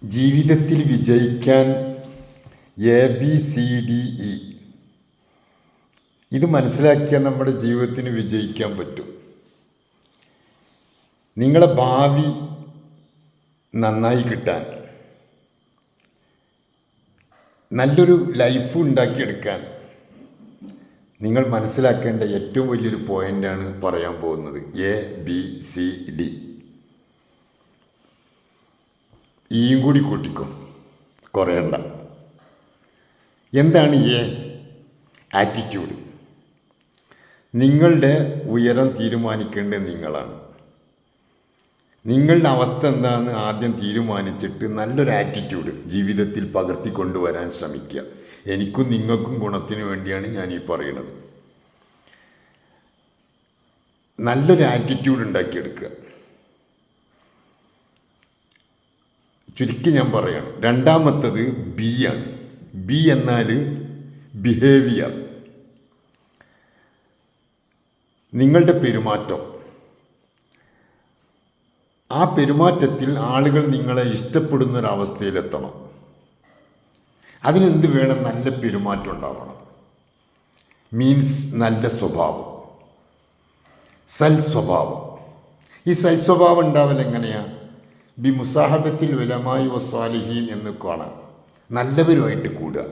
ജീവിതത്തിൽ വിജയിക്കാൻ ABCDE ഇത് മനസ്സിലാക്കിയാൽ നമ്മുടെ ജീവിതത്തിന് വിജയിക്കാൻ പറ്റും. നിങ്ങളെ ഭാവി നന്നായി കിട്ടാൻ, നല്ലൊരു ലൈഫ് ഉണ്ടാക്കിയെടുക്കാൻ നിങ്ങൾ മനസ്സിലാക്കേണ്ട ഏറ്റവും വലിയൊരു പോയിൻ്റാണ് പറയാൻ പോകുന്നത്. ABCD ഈയും കൂടി കൂട്ടിക്കോ, കുറയണ്ട. എന്താണ് ആറ്റിറ്റ്യൂഡ്. നിങ്ങളുടെ ഉയരം തീരുമാനിക്കേണ്ടത് നിങ്ങളാണ്. നിങ്ങളുടെ അവസ്ഥ എന്താണെന്ന് ആദ്യം തീരുമാനിച്ചിട്ട് നല്ലൊരു ആറ്റിറ്റ്യൂഡ് ജീവിതത്തിൽ പകർത്തിക്കൊണ്ടുവരാൻ ശ്രമിക്കുക. എനിക്കും നിങ്ങൾക്കും ഗുണത്തിന് വേണ്ടിയാണ് ഞാൻ ഈ പറയുന്നത്. നല്ലൊരു ആറ്റിറ്റ്യൂഡ് ഉണ്ടാക്കിയെടുക്കുക. ചുരുക്കി ഞാൻ പറയണം. രണ്ടാമത്തത് B ആണ്. B എന്നാൽ ബിഹേവിയർ. നിങ്ങളുടെ പെരുമാറ്റം. ആ പെരുമാറ്റത്തിൽ ആളുകൾ നിങ്ങളെ ഇഷ്ടപ്പെടുന്നൊരവസ്ഥയിലെത്തണം. അതിനെന്ത് വേണം? നല്ല പെരുമാറ്റം ഉണ്ടാവണം. മീൻസ് നല്ല സ്വഭാവം, സൽസ്വഭാവം. ഈ സൽസ്വഭാവം ഉണ്ടാവൽ എങ്ങനെയാണ്? ബി മുസാഹബത്തിൽ ഉലമായി വസ്വാലിഹീൻ എന്ന് കാണാം. നല്ലവരുമായിട്ട് കൂടുക,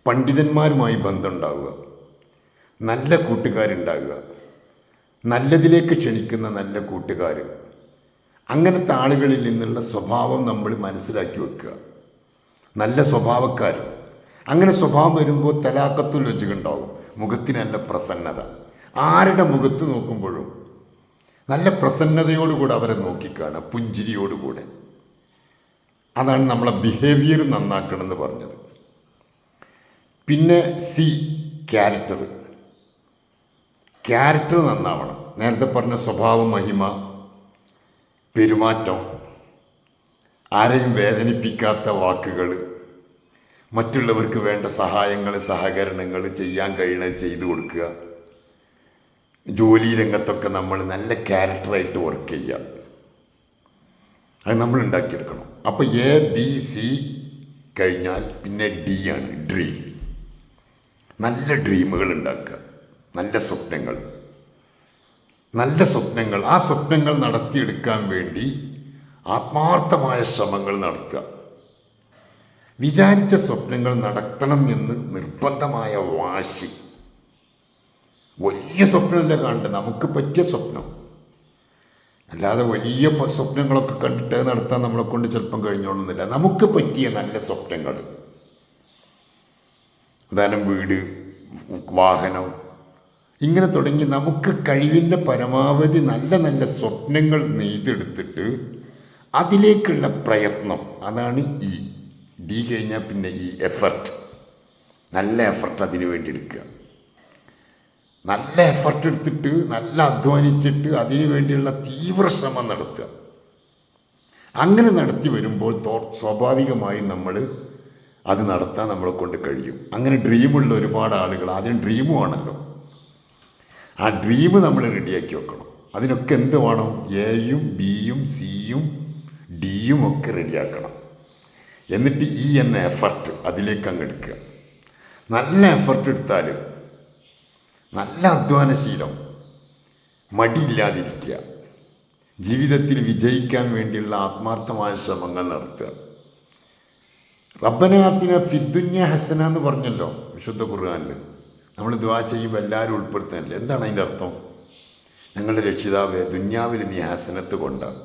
പണ്ഡിതന്മാരുമായി ബന്ധമുണ്ടാവുക, നല്ല കൂട്ടുകാരുണ്ടാവുക, നല്ലതിലേക്ക് ക്ഷണിക്കുന്ന നല്ല കൂട്ടുകാർ. അങ്ങനത്തെ ആളുകളിൽ നിന്നുള്ള സ്വഭാവം നമ്മൾ മനസ്സിലാക്കി വെക്കുക. നല്ല സ്വഭാവക്കാർ. അങ്ങനെ സ്വഭാവം വരുമ്പോൾ തലാക്കത്തുൽ വജ്ഹ് ഉണ്ടാവും. മുഖത്തിന് നല്ല പ്രസന്നത. ആരുടെ മുഖത്ത് നോക്കുമ്പോഴും നല്ല പ്രസന്നതയോടുകൂടെ അവരെ നോക്കിക്കാണുക, പുഞ്ചിരിയോടുകൂടെ. അതാണ് നമ്മളെ ബിഹേവിയർ നന്നാക്കണമെന്ന് പറഞ്ഞത്. പിന്നെ C ക്യാരക്ടർ. ക്യാരക്ടർ നന്നാവണം. നേരത്തെ പറഞ്ഞ സ്വഭാവ മഹിമ, പെരുമാറ്റം, ആരെയും വേദനിപ്പിക്കാത്ത വാക്കുകൾ, മറ്റുള്ളവർക്ക് വേണ്ട സഹായങ്ങൾ, സഹകരണങ്ങൾ ചെയ്യാൻ കഴിയണത് ചെയ്തു കൊടുക്കുക. ജോലി രംഗത്തൊക്കെ നമ്മൾ നല്ല ക്യാരക്ടറായിട്ട് വർക്ക് ചെയ്യുക. അത് നമ്മൾ ഉണ്ടാക്കിയെടുക്കണം. അപ്പോൾ ABC കഴിഞ്ഞാൽ പിന്നെ D ആണ്, ഡ്രീം. നല്ല ഡ്രീമുകൾ ഉണ്ടാക്കുക, നല്ല സ്വപ്നങ്ങൾ. നല്ല സ്വപ്നങ്ങൾ, ആ സ്വപ്നങ്ങൾ നടത്തിയെടുക്കാൻ വേണ്ടി ആത്മാർത്ഥമായ ശ്രമങ്ങൾ നടത്തുക. വിചാരിച്ച സ്വപ്നങ്ങൾ നടത്തണം എന്ന് നിർബന്ധമായ വാശി. വലിയ സ്വപ്നമല്ല കാണേണ്ടത്, നമുക്ക് പറ്റിയ സ്വപ്നം. അല്ലാതെ വലിയ സ്വപ്നങ്ങളൊക്കെ കണ്ടിട്ട് നടത്താൻ നമ്മളെ കൊണ്ട് ചിലപ്പം കഴിഞ്ഞോളുന്നില്ല. നമുക്ക് പറ്റിയ നല്ല സ്വപ്നങ്ങൾ. ഉദാഹരണം വീട്, വാഹനം, ഇങ്ങനെ തുടങ്ങി നമുക്ക് കഴിവിൻ്റെ പരമാവധി നല്ല നല്ല സ്വപ്നങ്ങൾ നെയ്തെടുത്തിട്ട് അതിലേക്കുള്ള പ്രയത്നം. അതാണ് D കഴിഞ്ഞാൽ പിന്നെ എഫർട്ട്. നല്ല എഫർട്ട് അതിനു വേണ്ടി എടുക്കുക. നല്ല എഫർട്ട് എടുത്തിട്ട് നല്ല അധ്വാനിച്ചിട്ട് അതിനു വേണ്ടിയുള്ള തീവ്ര ശ്രമം നടത്തുക. അങ്ങനെ നടത്തി വരുമ്പോൾ സ്വാഭാവികമായും നമ്മൾ അത് നടത്താൻ നമ്മളെ കൊണ്ട് കഴിയും. അങ്ങനെ ഡ്രീമുള്ള ഒരുപാട് ആളുകൾ, ആദ്യം ഡ്രീമുമാണല്ലോ, ആ ഡ്രീം നമ്മൾ റെഡിയാക്കി വെക്കണം. അതിനൊക്കെ എന്ത് വേണം? Aയും Bയും Cയും Dയും ഒക്കെ റെഡിയാക്കണം. എന്നിട്ട് എന്ന എഫർട്ട് അതിലേക്ക് അങ്ങ് എടുക്കുക. നല്ല എഫർട്ട് എടുത്താൽ, നല്ല അധ്വാനശീലം, മടിയില്ലാതിരിക്കുക, ജീവിതത്തിൽ വിജയിക്കാൻ വേണ്ടിയുള്ള ആത്മാർത്ഥമായ ശ്രമങ്ങൾ നടത്തുക. റബ്ബനാ ആതിനാ ഫിദ്ദുനിയ ഹസന എന്ന് പറഞ്ഞല്ലോ വിശുദ്ധ ഖുർആനിൽ. നമ്മൾ ദുആ ചെയ്യുമ്പോൾ എല്ലാവരും ഉൾപ്പെടുത്താനല്ലേ. എന്താണ് അതിൻ്റെ അർത്ഥം? ഞങ്ങളുടെ രക്ഷിതാവേ, ദുന്യാവിൽ നീ ഹസനത്ത് കൊണ്ടാണ്.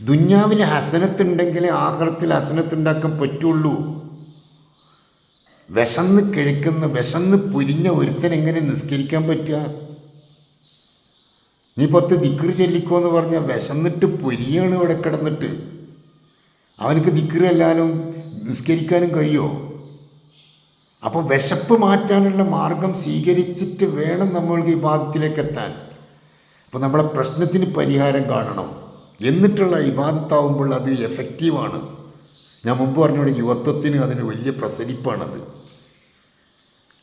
ദുന്യാവിൽ ഹസനത്ത് ഉണ്ടെങ്കിൽ ആഖിറത്തിൽ ഹസനത്ത് ഉണ്ടാക്കാൻ പറ്റുള്ളൂ. വിശന്ന് പൊരിഞ്ഞ ഒരുത്തൻ എങ്ങനെ നിസ്കരിക്കാൻ പറ്റുക? നീ 10 ദിക്ർ ചൊല്ലിക്കോ എന്ന് പറഞ്ഞാൽ വിശന്നിട്ട് പൊരിയാണ് ഇവിടെ കിടന്നിട്ട്. അവനക്ക് ദിക്ർ എല്ലാനും നിസ്കരിക്കാനും കഴിയുമോ? അപ്പോൾ വിശപ്പ് മാറ്റാനുള്ള മാർഗം സ്വീകരിച്ചിട്ട് വേണം നമ്മൾക്ക് ഇബാദത്തിലേക്ക് എത്താൻ. അപ്പോൾ നമ്മളെ പ്രശ്നത്തിന് പരിഹാരം കാണണം. എന്നിട്ടുള്ള ഇബാദത്താവുമ്പോൾ അത് എഫക്റ്റീവാണ്. ഞാൻ മുമ്പ് പറഞ്ഞോടെ യുവത്വത്തിന് അതിന് വലിയ പ്രസരിപ്പാണത്.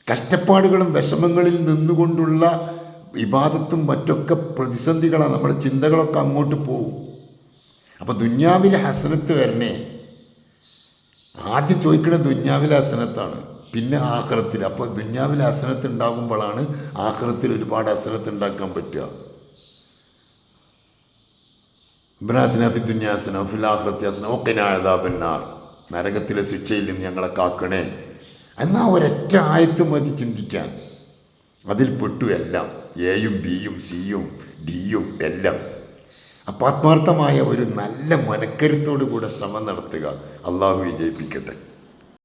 കഷ്ടപ്പാടുകളും വിഷമങ്ങളിൽ നിന്നുകൊണ്ടുള്ള ഇബാദത്തും മറ്റൊക്കെ പ്രതിസന്ധികളാണ്. നമ്മുടെ ചിന്തകളൊക്കെ അങ്ങോട്ട് പോകും. അപ്പോൾ ദുന്യാവിലെ ഹസനത്ത് വരണേ, ആദ്യം ചോദിക്കുന്നത് ദുന്യാവിലെ ഹസനത്താണ്, പിന്നെ ആഖിറത്തിൽ. അപ്പോൾ ദുന്യാവിലെ ഹസനത്ത് ഉണ്ടാകുമ്പോഴാണ് ആഖിറത്തിൽ ഒരുപാട് ഹസനത്ത് ഉണ്ടാക്കാൻ പറ്റുക. ഇബ്നാത്തിന ഫി ദുനിയാ ഹസന ഫിൽ ആഖിറത്തി ഹസന വഖിനാ അദാബന്നാർ, നരകത്തിലെ ശിക്ഷയിൽ നിന്ന് ഞങ്ങളെ കാക്കണേ. എന്നാൽ ഒരൊറ്റ ആയത്ത് മതി ചിന്തിക്കാൻ, അതിൽ പെട്ടു എല്ലാം, എയും ബിയും സിയും ഡിയും എല്ലാം. അപ്പം ആത്മാർത്ഥമായ ഒരു നല്ല മനക്കരുത്തോടു കൂടെ ശ്രമം നടത്തുക. അള്ളാഹു വിജയിപ്പിക്കട്ടെ.